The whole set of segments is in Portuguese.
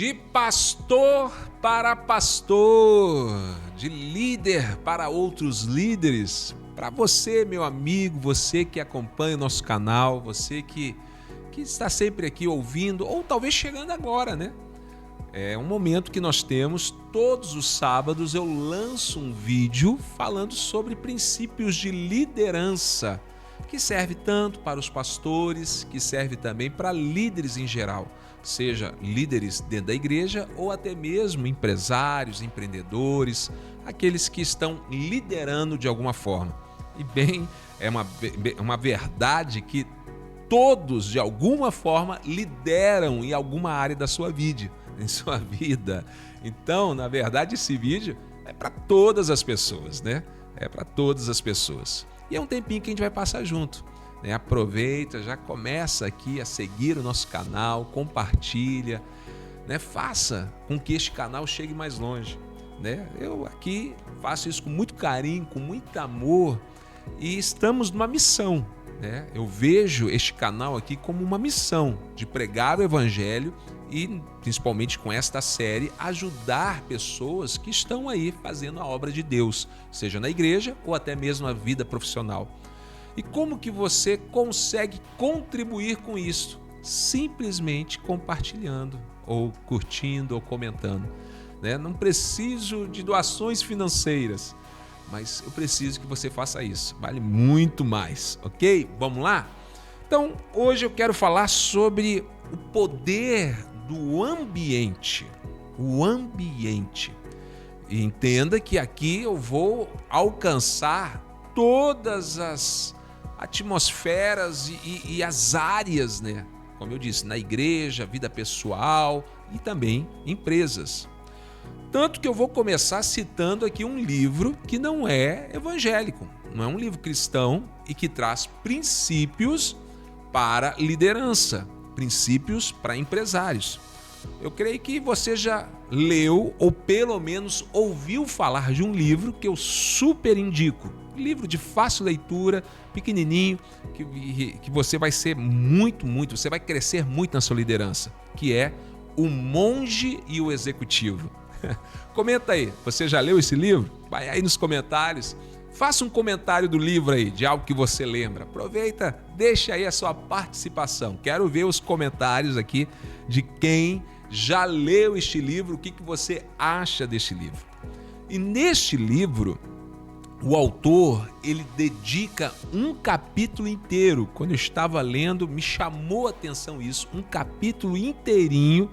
De pastor para pastor, de líder para outros líderes. Para você, meu amigo, você que acompanha o nosso canal, você que está sempre aqui ouvindo, ou talvez chegando agora, né? É um momento que nós temos, todos os sábados eu lanço um vídeo falando sobre princípios de liderança, que serve tanto para os pastores, que serve também para líderes em geral, seja líderes dentro da igreja ou até mesmo empresários, empreendedores, aqueles que estão liderando de alguma forma. E bem, é uma verdade que todos, de alguma forma, lideram em alguma área da sua vida, em sua vida. Então, na verdade, esse vídeo é para todas as pessoas, né? É para todas as pessoas. E é um tempinho que a gente vai passar junto, né? Aproveita, já começa aqui a seguir o nosso canal, compartilha, né? Faça com que este canal chegue mais longe, né? Eu aqui faço isso com muito carinho, com muito amor, e estamos numa missão, né? Eu vejo este canal aqui como uma missão de pregar o evangelho e, principalmente com esta série, ajudar pessoas que estão aí fazendo a obra de Deus, seja na igreja ou até mesmo na vida profissional. E como que você consegue contribuir com isso? Simplesmente compartilhando, ou curtindo, ou comentando, né? Não preciso de doações financeiras, mas eu preciso que você faça isso. Vale muito mais, ok? Vamos lá? Então, hoje eu quero falar sobre o poder do ambiente. O ambiente. E entenda que aqui eu vou alcançar todas as atmosferas e as áreas, né? Como eu disse, na igreja, vida pessoal e também empresas. Tanto que eu vou começar citando aqui um livro que não é evangélico, não é um livro cristão e que traz princípios para liderança, princípios para empresários. Eu creio que você já leu ou pelo menos ouviu falar de um livro que eu super indico. Um livro de fácil leitura, pequenininho, que você vai ser você vai crescer muito na sua liderança, que é O Monge e o Executivo. Comenta aí, você já leu esse livro? Vai aí nos comentários, faça um comentário do livro aí, de algo que você lembra. Aproveita, deixa aí a sua participação. Quero ver os comentários aqui de quem já leu este livro, o que você acha deste livro. E neste livro, o autor, ele dedica um capítulo inteiro. Quando eu estava lendo, me chamou a atenção isso, um capítulo inteirinho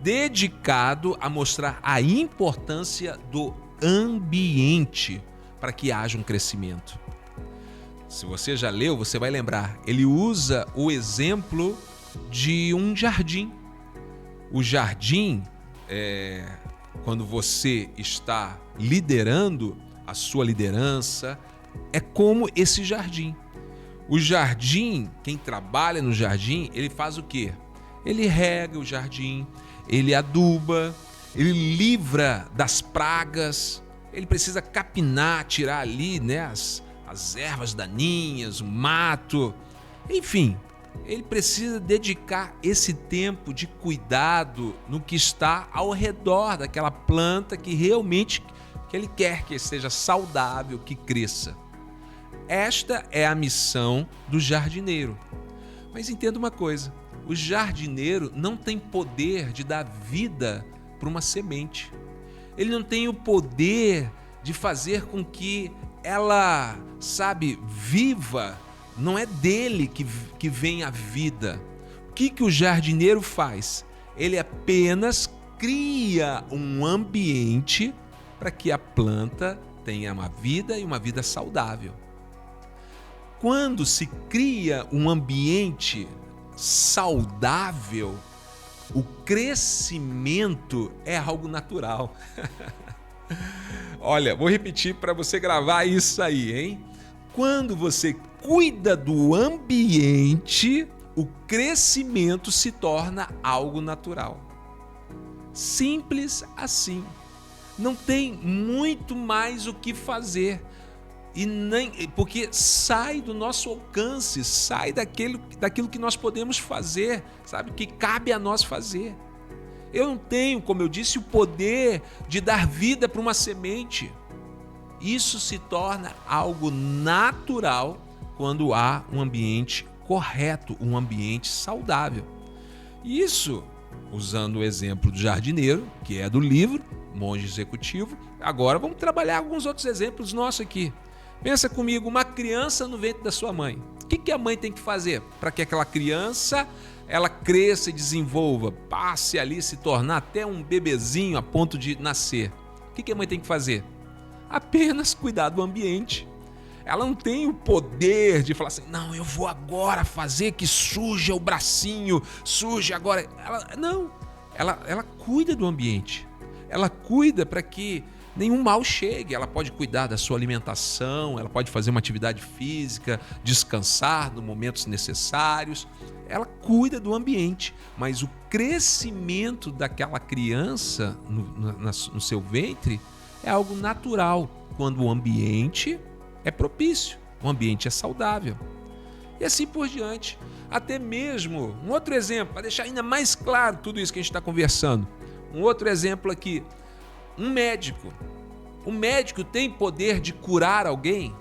dedicado a mostrar a importância do ambiente para que haja um crescimento. Se você já leu, você vai lembrar. Ele usa o exemplo de um jardim. O jardim, quando você está liderando a sua liderança, é como esse jardim. O jardim, quem trabalha no jardim, ele faz o quê? Ele rega o jardim, ele aduba, ele livra das pragas, ele precisa capinar, tirar ali, né, as ervas daninhas, o mato, enfim, ele precisa dedicar esse tempo de cuidado no que está ao redor daquela planta que realmente que ele quer que seja saudável, que cresça. Esta é a missão do jardineiro. Mas entenda uma coisa, o jardineiro não tem poder de dar vida para uma semente. Ele não tem o poder de fazer com que ela, viva. Não é dele que vem a vida. O que o jardineiro faz? Ele apenas cria um ambiente para que a planta tenha uma vida e uma vida saudável. Quando se cria um ambiente saudável, o crescimento é algo natural. Olha, vou repetir para você gravar isso aí, hein? Quando você cuida do ambiente, o crescimento se torna algo natural. Simples assim. Não tem muito mais o que fazer. E nem, porque sai do nosso alcance, sai daquilo que nós podemos fazer, que cabe a nós fazer. Eu não tenho, como eu disse, o poder de dar vida para uma semente. Isso se torna algo natural quando há um ambiente correto, um ambiente saudável. Isso, usando o exemplo do jardineiro, que é do livro Monge Executivo. Agora vamos trabalhar alguns outros exemplos nossos aqui. Pensa comigo, uma criança no ventre da sua mãe. O que a mãe tem que fazer para que aquela criança ela cresça e desenvolva, passe ali, se tornar até um bebezinho a ponto de nascer? O que a mãe tem que fazer? Apenas cuidar do ambiente. Ela não tem o poder de falar assim, não, eu vou agora fazer que suja o bracinho, suje agora. Ela cuida do ambiente. Ela cuida para que nenhum mal chegue. Ela pode cuidar da sua alimentação, ela pode fazer uma atividade física, descansar nos momentos necessários. Ela cuida do ambiente, mas o crescimento daquela criança no seu ventre é algo natural, quando o ambiente é propício, o ambiente é saudável. E assim por diante. Até mesmo, um outro exemplo, para deixar ainda mais claro tudo isso que a gente está conversando. Um outro exemplo aqui, um médico. O médico tem poder de curar alguém?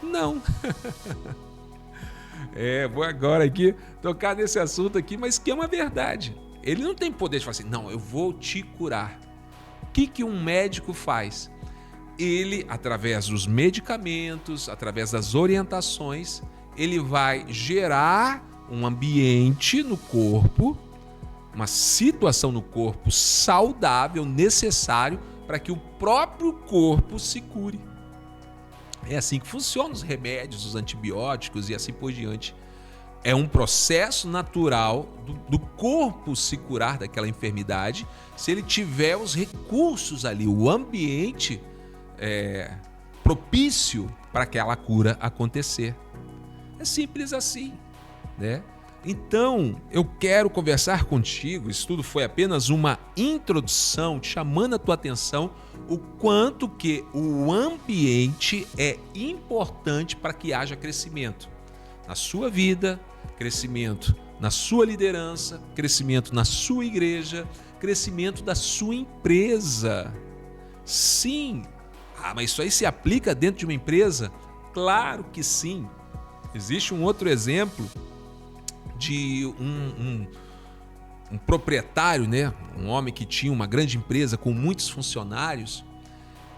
Não. Vou agora aqui tocar nesse assunto aqui, mas que é uma verdade. Ele não tem poder de falar assim, não, eu vou te curar. O que um médico faz? Ele, através dos medicamentos, através das orientações, ele vai gerar um ambiente no corpo, uma situação no corpo saudável, necessário para que o próprio corpo se cure. É assim que funcionam os remédios, os antibióticos e assim por diante. É um processo natural do corpo se curar daquela enfermidade se ele tiver os recursos ali, o ambiente propício para aquela cura acontecer. É simples assim, né? Então, eu quero conversar contigo, isso tudo foi apenas uma introdução, chamando a tua atenção o quanto que o ambiente é importante para que haja crescimento na sua vida, crescimento na sua liderança, crescimento na sua igreja, crescimento da sua empresa. Sim, mas isso aí se aplica dentro de uma empresa? Claro que sim. Existe um outro exemplo de um proprietário, né? Um homem que tinha uma grande empresa com muitos funcionários,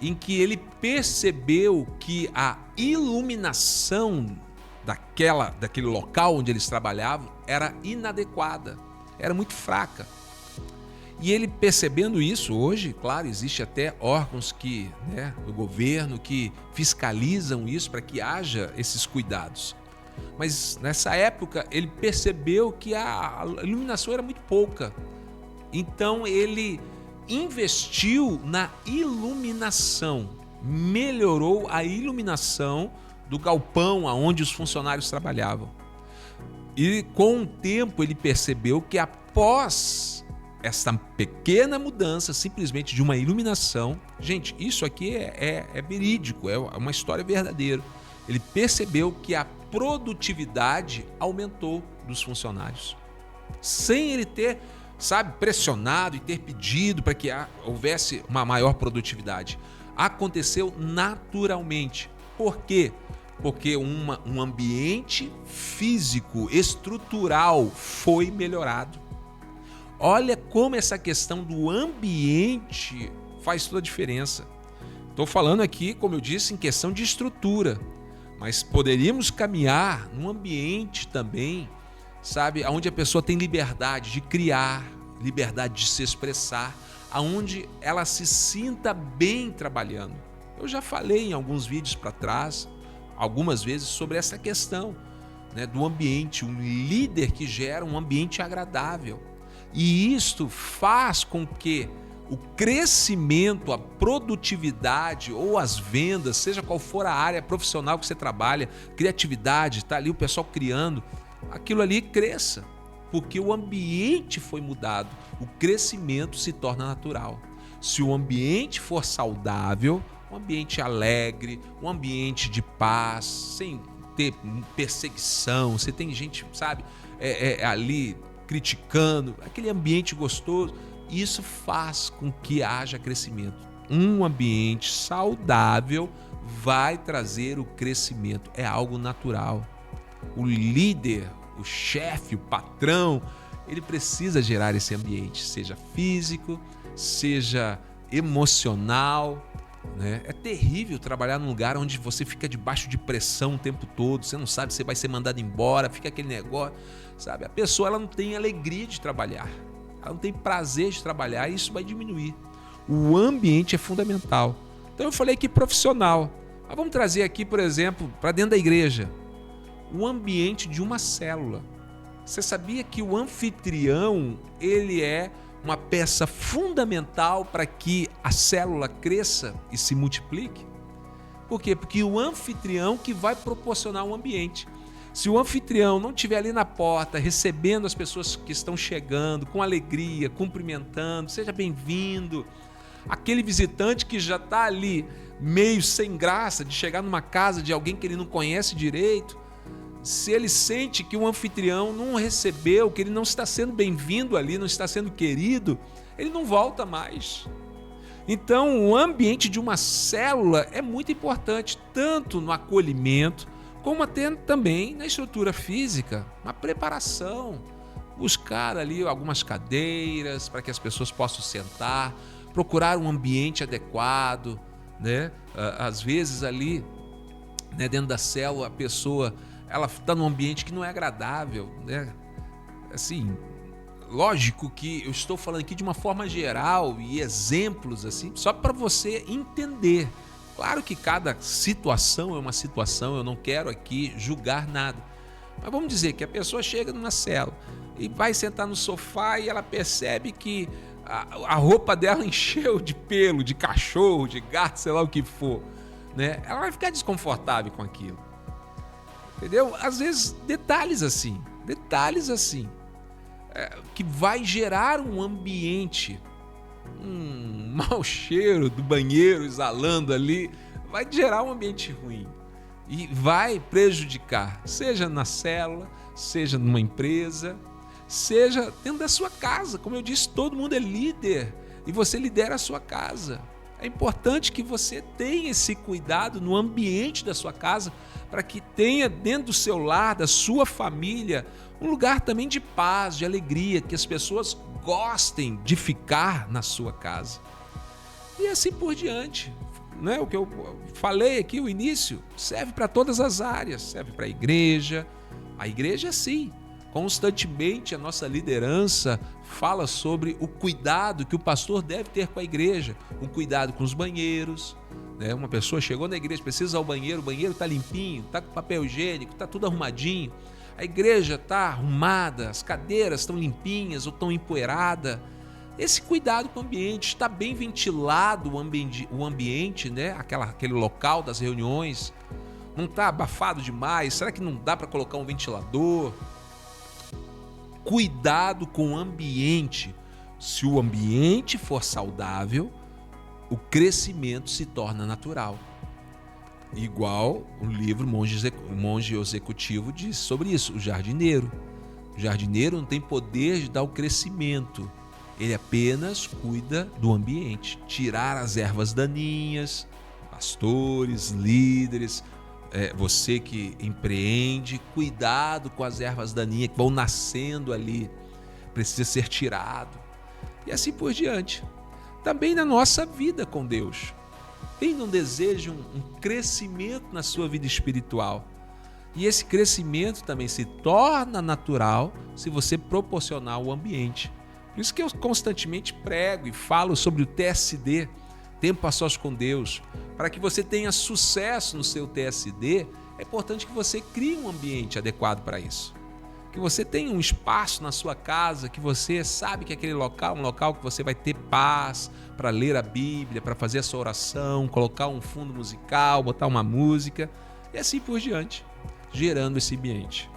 em que ele percebeu que a iluminação daquele local onde eles trabalhavam era inadequada, era muito fraca. E ele percebendo isso, hoje, claro, existe até órgãos do governo que fiscalizam isso para que haja esses cuidados. Mas nessa época ele percebeu que a iluminação era muito pouca. Então ele investiu na iluminação, melhorou a iluminação do galpão onde os funcionários trabalhavam. E com o tempo ele percebeu que após essa pequena mudança simplesmente de uma iluminação, gente, isso aqui é verídico, é uma história verdadeira. Ele percebeu que a produtividade aumentou dos funcionários, sem ele ter, pressionado e ter pedido para que houvesse uma maior produtividade. Aconteceu naturalmente. Por quê? Porque um ambiente físico, estrutural foi melhorado. Olha como essa questão do ambiente faz toda a diferença. Estou falando aqui, como eu disse, em questão de estrutura, mas poderíamos caminhar num ambiente também, onde a pessoa tem liberdade de criar, liberdade de se expressar, aonde ela se sinta bem trabalhando. Eu já falei em alguns vídeos para trás, algumas vezes, sobre essa questão, do ambiente, um líder que gera um ambiente agradável. E isto faz com que o crescimento, a produtividade ou as vendas, seja qual for a área profissional que você trabalha, criatividade, está ali o pessoal criando, aquilo ali cresça, porque o ambiente foi mudado, o crescimento se torna natural. Se o ambiente for saudável, um ambiente alegre, um ambiente de paz, sem ter perseguição, você tem gente, ali criticando, aquele ambiente gostoso, Isso faz com que haja crescimento. Um ambiente saudável vai trazer o crescimento. É algo natural. O líder, o chefe, o patrão, ele precisa gerar esse ambiente, seja físico, seja emocional, né? É terrível trabalhar num lugar onde você fica debaixo de pressão o tempo todo, você não sabe se você vai ser mandado embora, fica aquele negócio, sabe? A pessoa ela não tem alegria de trabalhar, ela não tem prazer de trabalhar e isso vai diminuir. O ambiente é fundamental. Então eu falei aqui profissional, mas vamos trazer aqui, por exemplo, para dentro da igreja, o ambiente de uma célula. Você sabia que o anfitrião, ele é uma peça fundamental para que a célula cresça e se multiplique? Por quê? Porque o anfitrião que vai proporcionar o ambiente. Se o anfitrião não estiver ali na porta, recebendo as pessoas que estão chegando, com alegria, cumprimentando, seja bem-vindo, aquele visitante que já está ali meio sem graça de chegar numa casa de alguém que ele não conhece direito, se ele sente que o anfitrião não recebeu, que ele não está sendo bem-vindo ali, não está sendo querido, ele não volta mais. Então, o ambiente de uma célula é muito importante, tanto no acolhimento, como até também na estrutura física, na preparação. Buscar ali algumas cadeiras para que as pessoas possam sentar, procurar um ambiente adequado, né? Às vezes ali, né, dentro da célula, a pessoa ela está num ambiente que não é agradável, né? Assim, lógico que eu estou falando aqui de uma forma geral e exemplos assim, só para você entender. Claro que cada situação é uma situação, eu não quero aqui julgar nada. Mas vamos dizer que a pessoa chega numa célula e vai sentar no sofá e ela percebe que a roupa dela encheu de pelo, de cachorro, de gato, sei lá o que for, né? Ela vai ficar desconfortável com aquilo. Entendeu? Às vezes detalhes assim, que vai gerar um ambiente, um mau cheiro do banheiro exalando ali, vai gerar um ambiente ruim e vai prejudicar, seja na célula, seja numa empresa, seja dentro da sua casa. Como eu disse, todo mundo é líder e você lidera a sua casa. É importante que você tenha esse cuidado no ambiente da sua casa, para que tenha dentro do seu lar, da sua família, um lugar também de paz, de alegria, que as pessoas gostem de ficar na sua casa. E assim por diante, né? O que eu falei aqui, o início, serve para todas as áreas, serve para a igreja. A igreja sim, constantemente a nossa liderança fala sobre o cuidado que o pastor deve ter com a igreja, um cuidado com os banheiros, né? Uma pessoa chegou na igreja, precisa usar o banheiro está limpinho, está com papel higiênico, está tudo arrumadinho, a igreja está arrumada, as cadeiras estão limpinhas ou estão empoeiradas. Esse cuidado com o ambiente, está bem ventilado o ambiente, né? Aquele local das reuniões, não está abafado demais, será que não dá para colocar um ventilador? Cuidado com o ambiente. Se o ambiente for saudável, o crescimento se torna natural. Igual o livro Monge Executivo diz sobre isso, o jardineiro. O jardineiro não tem poder de dar o crescimento, ele apenas cuida do ambiente, tirar as ervas daninhas, pastores, líderes, você que empreende, cuidado com as ervas daninhas que vão nascendo ali, precisa ser tirado. E assim por diante. Também na nossa vida com Deus. Quem não deseja um crescimento na sua vida espiritual? E esse crescimento também se torna natural se você proporcionar o ambiente. Por isso que eu constantemente prego e falo sobre o TSD, Tempo a Sós com Deus. Para que você tenha sucesso no seu TSD, é importante que você crie um ambiente adequado para isso. Que você tenha um espaço na sua casa, que você sabe que aquele local é um local que você vai ter paz para ler a Bíblia, para fazer a sua oração, colocar um fundo musical, botar uma música e assim por diante, gerando esse ambiente.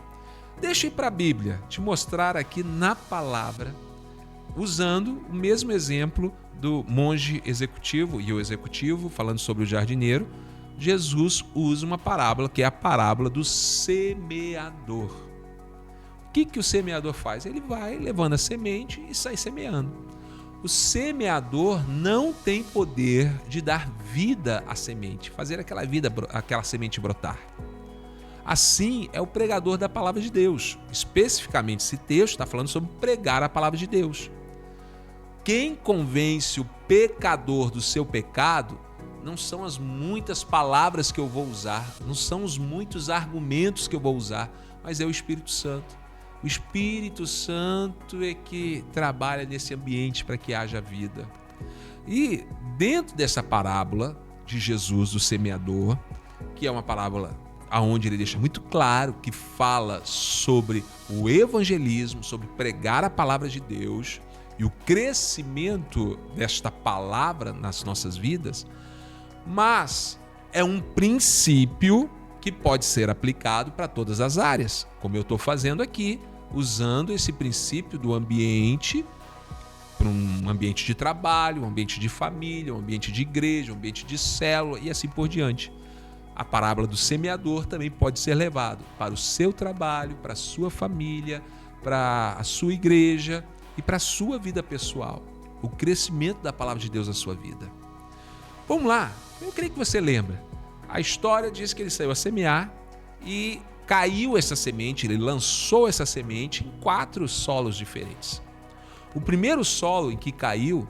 Deixa eu ir para a Bíblia, te mostrar aqui na palavra, usando o mesmo exemplo do monge executivo e o executivo, falando sobre o jardineiro. Jesus usa uma parábola que é a parábola do semeador. O que o semeador faz? Ele vai levando a semente e sai semeando. O semeador não tem poder de dar vida à semente, fazer aquela semente brotar. Assim é o pregador da palavra de Deus. Especificamente, esse texto está falando sobre pregar a palavra de Deus. Quem convence o pecador do seu pecado não são as muitas palavras que eu vou usar, não são os muitos argumentos que eu vou usar, mas é o Espírito Santo. O Espírito Santo é que trabalha nesse ambiente para que haja vida. E dentro dessa parábola de Jesus, do semeador, que é uma parábola onde ele deixa muito claro que fala sobre o evangelismo, sobre pregar a palavra de Deus e o crescimento desta palavra nas nossas vidas, mas é um princípio que pode ser aplicado para todas as áreas, como eu estou fazendo aqui, usando esse princípio do ambiente, para um ambiente de trabalho, um ambiente de família, um ambiente de igreja, um ambiente de célula e assim por diante. A parábola do semeador também pode ser levado para o seu trabalho, para a sua família, para a sua igreja e para a sua vida pessoal. O crescimento da palavra de Deus na sua vida. Vamos lá, eu creio que você lembra. A história diz que ele saiu a semear e caiu essa semente, ele lançou essa semente em 4 solos diferentes. O primeiro solo em que caiu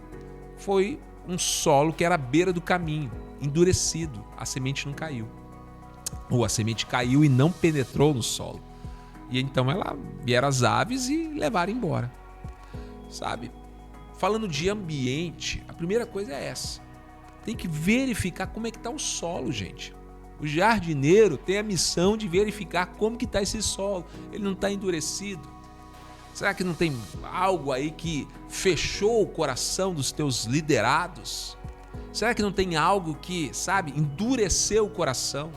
foi um solo que era à beira do caminho, endurecido. A semente não caiu. Ou a semente caiu e não penetrou no solo. E então vieram as aves e levaram embora. Sabe? Falando de ambiente, a primeira coisa é essa. Tem que verificar como é que está o solo, gente. O jardineiro tem a missão de verificar como que está esse solo. Ele não está endurecido? Será que não tem algo aí que fechou o coração dos teus liderados? Será que não tem algo que, endureceu o coração?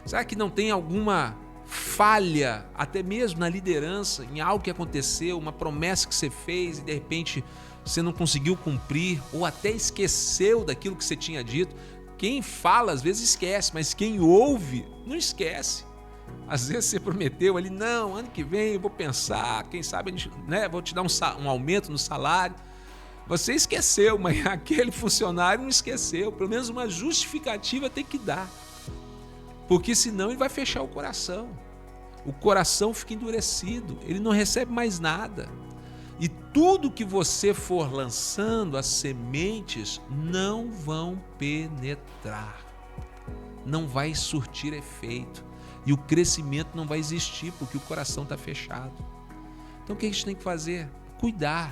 Será que não tem alguma falha, até mesmo na liderança, em algo que aconteceu, uma promessa que você fez e de repente você não conseguiu cumprir ou até esqueceu daquilo que você tinha dito? Quem fala às vezes esquece, mas quem ouve não esquece. Às vezes você prometeu ali, não, ano que vem eu vou pensar, quem sabe vou te dar um aumento no salário. Você esqueceu, mas aquele funcionário não esqueceu. Pelo menos uma justificativa tem que dar. Porque senão ele vai fechar o coração. O coração fica endurecido, ele não recebe mais nada. E tudo que você for lançando, as sementes não vão penetrar. Não vai surtir efeito. E o crescimento não vai existir porque o coração está fechado. Então o que a gente tem que fazer? Cuidar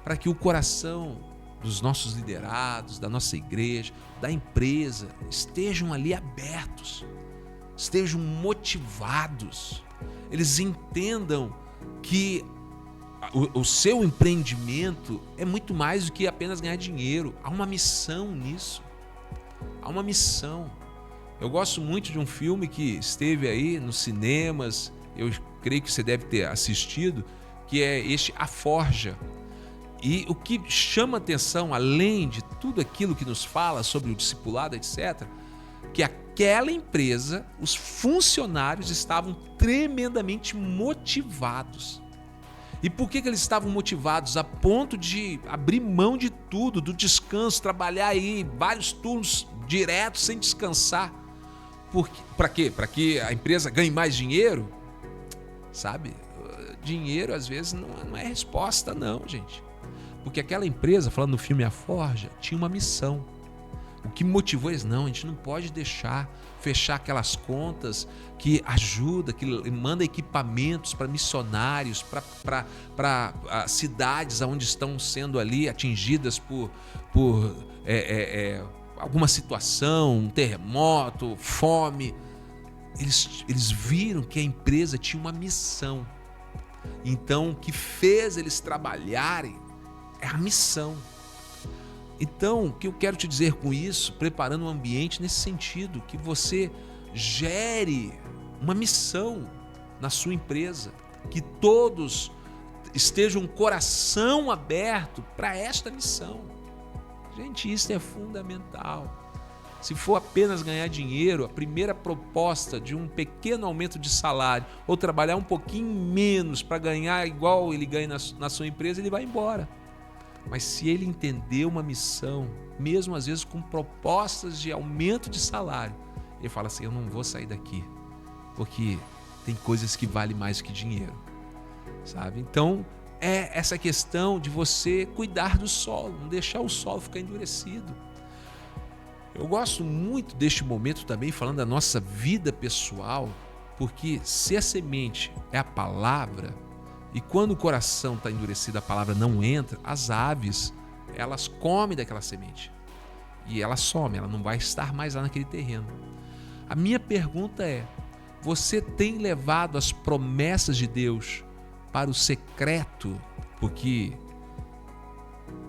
para que o coração dos nossos liderados, da nossa igreja, da empresa, estejam ali abertos, estejam motivados, eles entendam que o seu empreendimento é muito mais do que apenas ganhar dinheiro. Há uma missão nisso, há uma missão. Eu gosto muito de um filme que esteve aí nos cinemas, eu creio que você deve ter assistido, que é A Forja. E o que chama atenção, além de tudo aquilo que nos fala sobre o discipulado, etc., que aquela empresa, os funcionários estavam tremendamente motivados. E por que eles estavam motivados? A ponto de abrir mão de tudo, do descanso, trabalhar aí vários turnos diretos, sem descansar. Para quê? Para que a empresa ganhe mais dinheiro? Dinheiro às vezes não é resposta não, gente. Porque aquela empresa, falando no filme A Forja, tinha uma missão. O que motivou eles? Não, a gente não pode deixar fechar aquelas contas que ajuda, que manda equipamentos para missionários, para cidades onde estão sendo ali atingidas por alguma situação, um terremoto, fome. Eles viram que a empresa tinha uma missão. Então, o que fez eles trabalharem é a missão. Então, o que eu quero te dizer com isso, preparando um ambiente nesse sentido, que você gere uma missão na sua empresa, que todos estejam um coração aberto para esta missão. Gente, isso é fundamental. Se for apenas ganhar dinheiro, a primeira proposta de um pequeno aumento de salário ou trabalhar um pouquinho menos para ganhar igual ele ganha na sua empresa, ele vai embora. Mas se ele entender uma missão, mesmo às vezes com propostas de aumento de salário, ele fala assim: eu não vou sair daqui, porque tem coisas que valem mais que dinheiro, sabe? Então é essa questão de você cuidar do solo, não deixar o solo ficar endurecido. Eu gosto muito deste momento também, falando da nossa vida pessoal, porque se a semente é a palavra, e quando o coração está endurecido, a palavra não entra, as aves, elas comem daquela semente. E ela some, ela não vai estar mais lá naquele terreno. A minha pergunta é: você tem levado as promessas de Deus para o secreto? Porque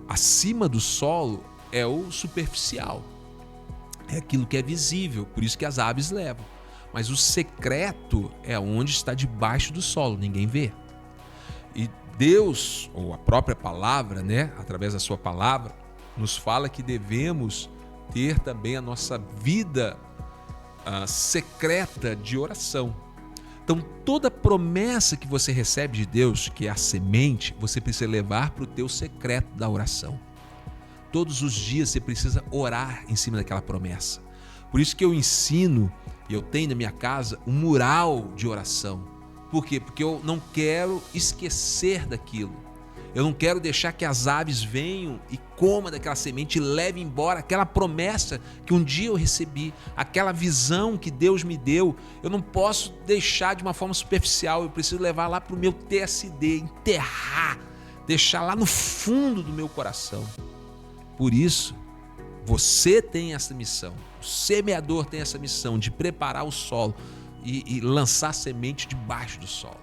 acima do solo é o superficial, é aquilo que é visível, por isso que as aves levam. Mas o secreto é onde está debaixo do solo, ninguém vê. E Deus, ou a própria palavra, né, através da sua palavra, nos fala que devemos ter também a nossa vida secreta de oração. Então, toda promessa que você recebe de Deus, que é a semente, você precisa levar para o teu secreto da oração. Todos os dias você precisa orar em cima daquela promessa. Por isso que eu ensino, e eu tenho na minha casa, um mural de oração. Por quê? Porque eu não quero esquecer daquilo. Eu não quero deixar que as aves venham e comam daquela semente e levem embora aquela promessa que um dia eu recebi, aquela visão que Deus me deu. Eu não posso deixar de uma forma superficial, eu preciso levar lá para o meu TSD, enterrar, deixar lá no fundo do meu coração. Por isso, você tem essa missão, o semeador tem essa missão de preparar o solo e lançar semente debaixo do solo,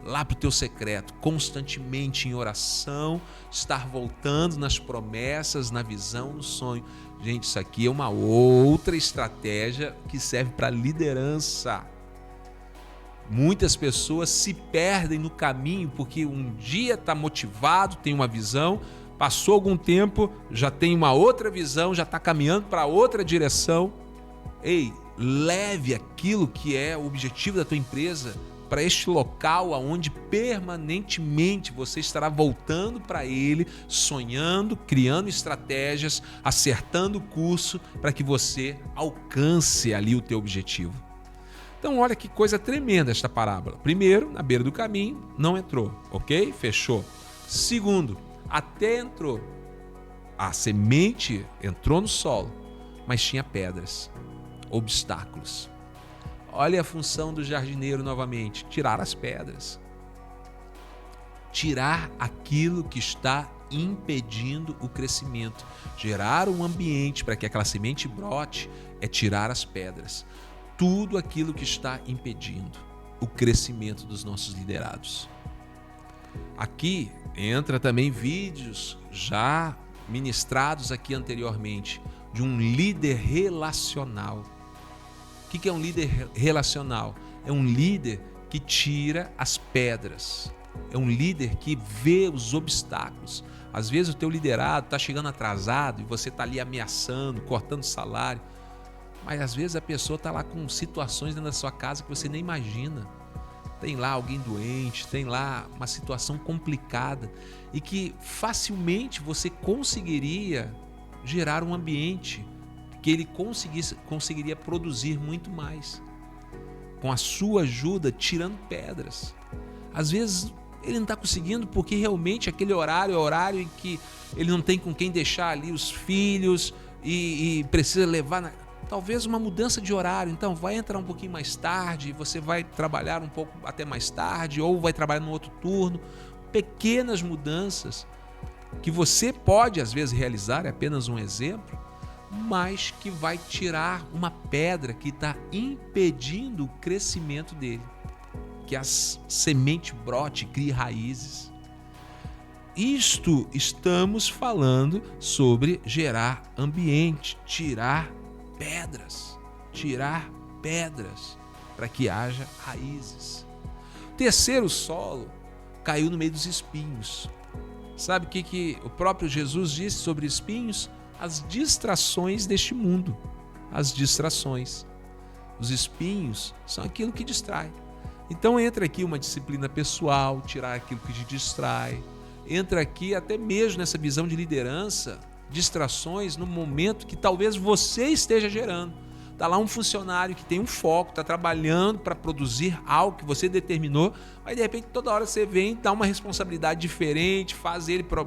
lá para o teu secreto, constantemente em oração, estar voltando nas promessas, na visão, no sonho. Gente, isso aqui é uma outra estratégia que serve para liderança. Muitas pessoas se perdem no caminho porque um dia está motivado, tem uma visão, passou algum tempo, já tem uma outra visão, já está caminhando para outra direção. Ei, leve aquilo que é o objetivo da tua empresa para este local aonde permanentemente você estará voltando para ele, sonhando, criando estratégias, acertando o curso para que você alcance ali o teu objetivo. Então olha que coisa tremenda esta parábola. Primeiro, na beira do caminho, não entrou, ok? Fechou. Segundo, até entrou. A semente entrou no solo, mas tinha pedras, obstáculos. Olha a função do jardineiro novamente: tirar as pedras, tirar aquilo que está impedindo o crescimento, gerar um ambiente para que aquela semente brote, é tirar as pedras, tudo aquilo que está impedindo o crescimento dos nossos liderados. Aqui entra também vídeos já ministrados aqui anteriormente de um líder relacional. O que é um líder relacional? É um líder que tira as pedras. É um líder que vê os obstáculos. Às vezes o teu liderado está chegando atrasado e você está ali ameaçando, cortando salário. Mas às vezes a pessoa está lá com situações dentro da sua casa que você nem imagina. Tem lá alguém doente, tem lá uma situação complicada e que facilmente você conseguiria gerar um ambiente que ele conseguiria produzir muito mais, com a sua ajuda, tirando pedras. Às vezes ele não está conseguindo porque realmente aquele horário é o horário em que ele não tem com quem deixar ali os filhos e precisa levar... Talvez uma mudança de horário, então vai entrar um pouquinho mais tarde, você vai trabalhar um pouco até mais tarde, ou vai trabalhar no outro turno. Pequenas mudanças que você pode às vezes realizar, é apenas um exemplo, mas que vai tirar uma pedra que está impedindo o crescimento dele, que a semente brote, crie raízes. Isto estamos falando sobre gerar ambiente, tirar pedras para que haja raízes. O terceiro solo caiu no meio dos espinhos. Sabe o que o próprio Jesus disse sobre espinhos? As distrações deste mundo. As distrações. Os espinhos são aquilo que distrai. Então entra aqui uma disciplina pessoal, tirar aquilo que te distrai, entra aqui até mesmo nessa visão de liderança, distrações no momento que talvez você esteja gerando. Está lá um funcionário que tem um foco, está trabalhando para produzir algo que você determinou, mas de repente toda hora você vem, dá uma responsabilidade diferente,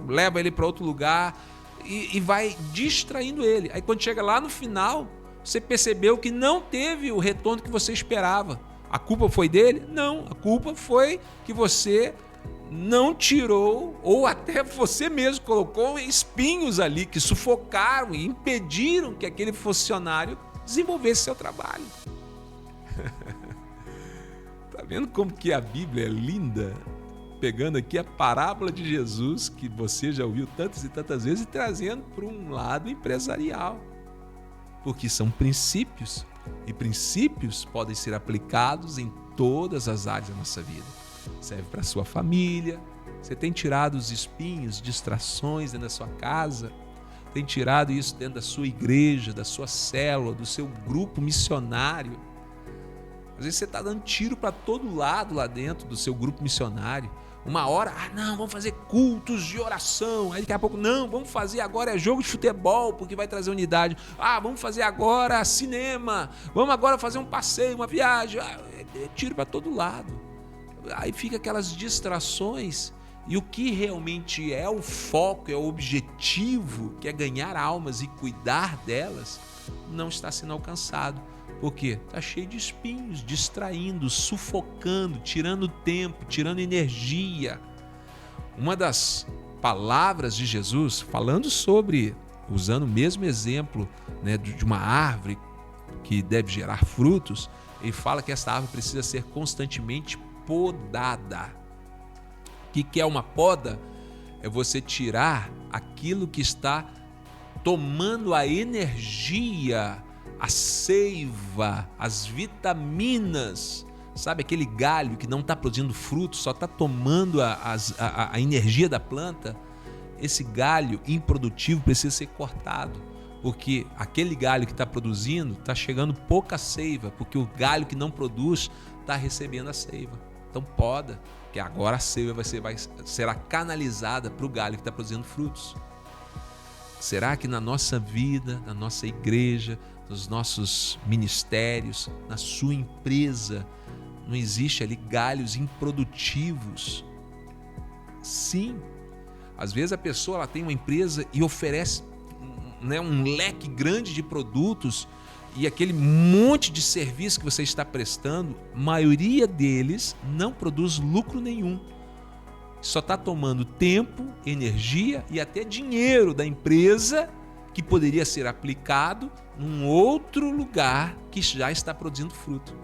leva ele para outro lugar e vai distraindo ele. Aí quando chega lá no final, você percebeu que não teve o retorno que você esperava. A culpa foi dele? Não, a culpa foi que você não tirou, ou até você mesmo colocou espinhos ali que sufocaram e impediram que aquele funcionário desenvolvesse seu trabalho. Tá vendo como que a Bíblia é linda? Pegando aqui a parábola de Jesus, que você já ouviu tantas e tantas vezes, e trazendo para um lado empresarial. Porque são princípios, e princípios podem ser aplicados em todas as áreas da nossa vida. Serve para a sua família. Você tem tirado os espinhos, distrações dentro da sua casa? Tem tirado isso dentro da sua igreja, da sua célula, do seu grupo missionário? Às vezes você está dando tiro para todo lado lá dentro do seu grupo missionário. Uma hora, não, vamos fazer cultos de oração. Aí daqui a pouco, não, vamos fazer agora jogo de futebol, porque vai trazer unidade. Vamos fazer agora cinema. Vamos agora fazer um passeio, uma viagem. É tiro para todo lado. Aí fica aquelas distrações. E o que realmente é o foco, é o objetivo, que é ganhar almas e cuidar delas, não está sendo alcançado. Por quê? Está cheio de espinhos, distraindo, sufocando, tirando tempo, tirando energia. Uma das palavras de Jesus, falando sobre, usando o mesmo exemplo, né, de uma árvore que deve gerar frutos, ele fala que essa árvore precisa ser constantemente podada. O que é uma poda? É você tirar aquilo que está tomando a energia, a seiva, as vitaminas, sabe, aquele galho que não está produzindo fruto, só está tomando a energia da planta. Esse galho improdutivo precisa ser cortado, porque aquele galho que está produzindo está chegando pouca seiva, porque o galho que não produz está recebendo a seiva. Então poda, que agora a seiva será canalizada para o galho que está produzindo frutos. Será que na nossa vida, na nossa igreja, nos nossos ministérios, na sua empresa, não existe ali galhos improdutivos? Sim. Às vezes a pessoa tem uma empresa e oferece, né, um leque grande de produtos, e aquele monte de serviço que você está prestando, a maioria deles não produz lucro nenhum. Só está tomando tempo, energia e até dinheiro da empresa que poderia ser aplicado num outro lugar que já está produzindo fruto,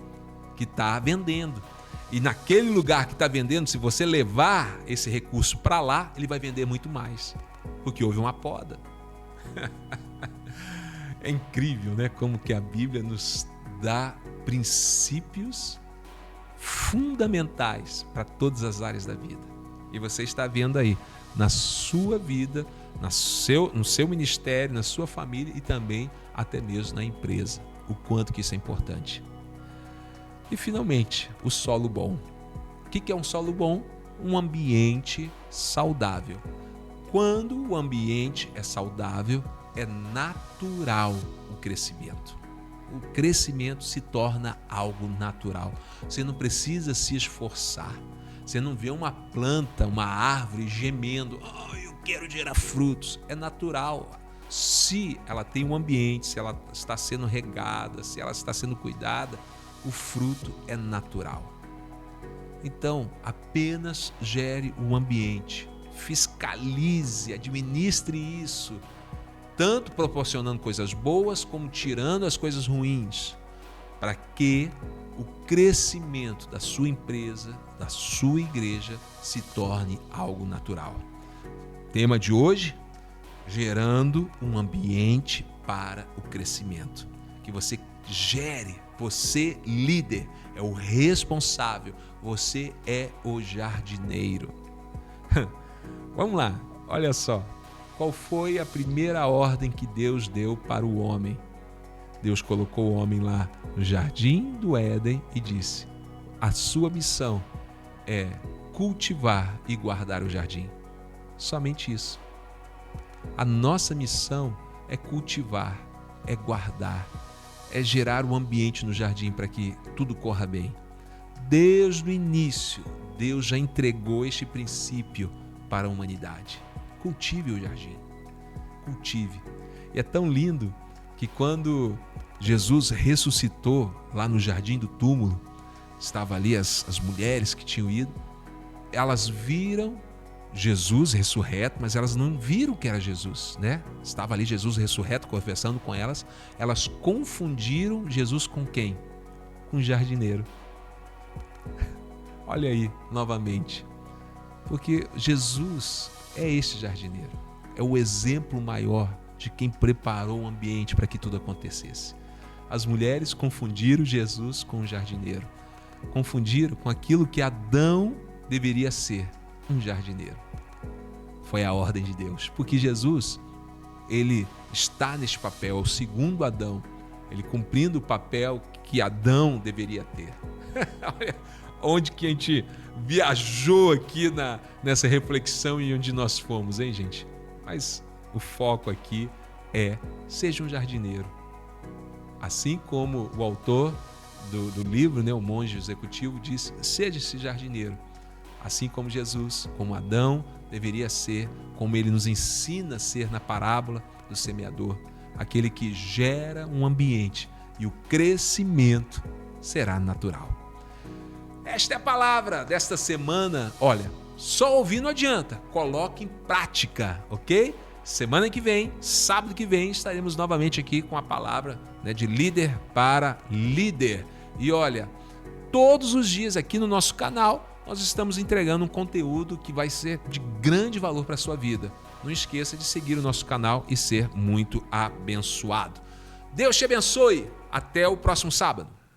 que está vendendo. E naquele lugar que está vendendo, se você levar esse recurso para lá, ele vai vender muito mais, porque houve uma poda. É incrível, né? Como que a Bíblia nos dá princípios fundamentais para todas as áreas da vida. E você está vendo aí, na sua vida, no seu ministério, na sua família e também até mesmo na empresa, o quanto que isso é importante. E finalmente, o solo bom. O que é um solo bom? Um ambiente saudável. Quando o ambiente é saudável, é natural o crescimento. O crescimento se torna algo natural. Você não precisa se esforçar. Você não vê uma planta, uma árvore gemendo. Eu quero gerar frutos. É natural. Se ela tem um ambiente, se ela está sendo regada, se ela está sendo cuidada, o fruto é natural. Então, apenas gere o ambiente. Fiscalize, administre isso. Tanto proporcionando coisas boas como tirando as coisas ruins, para que o crescimento da sua empresa, da sua igreja, se torne algo natural. Tema de hoje: gerando um ambiente para o crescimento. Que você gere, você líder, é o responsável, você é o jardineiro. Vamos lá, olha só. Qual foi a primeira ordem que Deus deu para o homem? Deus colocou o homem lá no jardim do Éden e disse: a sua missão é cultivar e guardar o jardim. Somente isso. A nossa missão é cultivar, é guardar, é gerar um ambiente no jardim para que tudo corra bem. Desde o início, Deus já entregou este princípio para a humanidade. Cultive o jardim. Cultive. E é tão lindo que quando Jesus ressuscitou lá no jardim do túmulo, estavam ali as mulheres que tinham ido, elas viram Jesus ressurreto, mas elas não viram que era Jesus, né? Estava ali Jesus ressurreto conversando com elas, elas confundiram Jesus com quem? Com o jardineiro. Olha aí, novamente, porque Jesus é este jardineiro, é o exemplo maior de quem preparou o ambiente para que tudo acontecesse. As mulheres confundiram Jesus com o jardineiro, confundiram com aquilo que Adão deveria ser, um jardineiro. Foi a ordem de Deus, porque Jesus, ele está neste papel, é o segundo Adão, ele cumprindo o papel que Adão deveria ter. Olha onde que a gente viajou aqui nessa reflexão e onde nós fomos, hein, gente? Mas o foco aqui é: seja um jardineiro. Assim como o autor do livro, né, o monge executivo, diz: seja esse jardineiro. Assim como Jesus, como Adão, deveria ser, como ele nos ensina a ser na parábola do semeador, aquele que gera um ambiente e o crescimento será natural. Esta é a palavra desta semana. Olha, só ouvir não adianta, coloque em prática, ok? Semana que vem, sábado que vem, estaremos novamente aqui com a palavra, né, de líder para líder. E olha, todos os dias aqui no nosso canal, nós estamos entregando um conteúdo que vai ser de grande valor para a sua vida. Não esqueça de seguir o nosso canal e ser muito abençoado. Deus te abençoe. Até o próximo sábado.